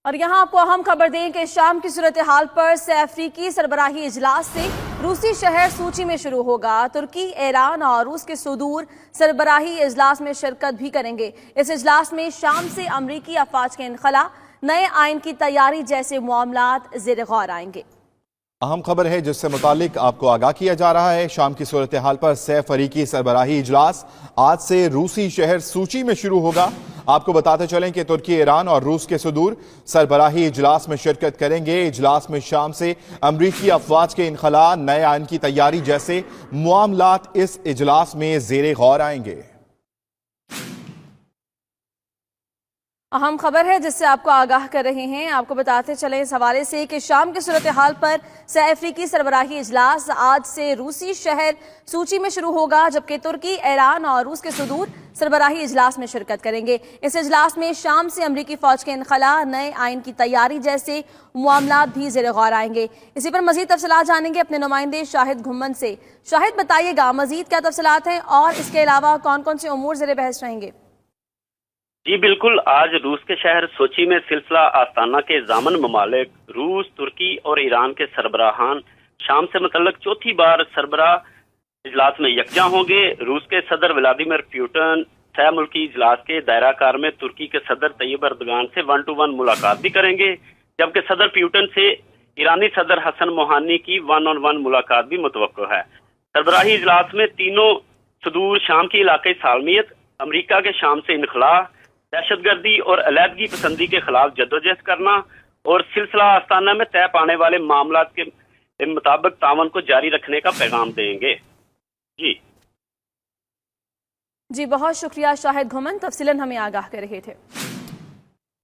اور یہاں آپ کو اہم خبر دیں کہ شام کی صورتحال پر سہ افریقی سربراہی اجلاس سے روسی شہر سوچی میں شروع ہوگا۔ ترکی، ایران اور روس کے صدور سربراہی اجلاس میں شرکت بھی کریں گے۔ اس اجلاس میں شام سے امریکی افواج کے انخلا، نئے آئین کی تیاری جیسے معاملات زیر غور آئیں گے۔ اہم خبر ہے جس سے متعلق آپ کو آگاہ کیا جا رہا ہے۔ شام کی صورتحال پر سہ افریقی سربراہی اجلاس آج سے روسی شہر سوچی میں شروع ہوگا۔ آپ کو بتاتے چلیں کہ ترکی، ایران اور روس کے صدور سربراہی اجلاس میں شرکت کریں گے۔ اجلاس میں شام سے امریکی افواج کے انخلا، نئے آئین کی تیاری جیسے معاملات اس اجلاس میں زیر غور آئیں گے۔ اہم خبر ہے جس سے آپ کو آگاہ کر رہے ہیں۔ آپ کو بتاتے چلیں اس حوالے سے کہ شام کی صورتحال پر سہ افریقی سربراہی اجلاس آج سے روسی شہر سوچی میں شروع ہوگا، جبکہ ترکی، ایران اور روس کے صدور سربراہی اجلاس میں شرکت کریں گے۔ اس اجلاس میں شام سے امریکی فوج کے انخلا، نئے آئین کی تیاری جیسے معاملات بھی زیر غور آئیں گے۔ اسی پر مزید تفصیلات جانیں گے اپنے نمائندے شاہد گھمن سے۔ شاہد، بتائیے گا مزید کیا تفصیلات ہیں اور اس کے علاوہ کون کون سے امور زیر بحث رہیں گے؟ جی بالکل، آج روس کے شہر سوچی میں سلسلہ آستانہ کے ضامن ممالک روس، ترکی اور ایران کے سربراہان شام سے متعلق چوتھی بار سربراہ اجلاس میں یکجا ہوں گے۔ روس کے صدر ولادیمیر پوٹن سہ ملکی اجلاس کے دائرہ کار میں ترکی کے صدر طیب اردگان سے 1 to 1 ملاقات بھی کریں گے، جبکہ صدر پوٹن سے ایرانی صدر حسن روحانی کی 1 on 1 ملاقات بھی متوقع ہے۔ سربراہی اجلاس میں تینوں صدور شام کی علاقائی سالمیت، امریکہ کے شام سے انخلا، دہشت گردی اور علیحدگی پسندی کے خلاف جدوجہد کرنا اور سلسلہ آستانہ میں طے پانے والے معاملات کے مطابق تعاون کو جاری رکھنے کا پیغام دیں گے۔ جی بہت شکریہ شاہد گھمن، تفصیلاً ہمیں آگاہ کر رہے تھے۔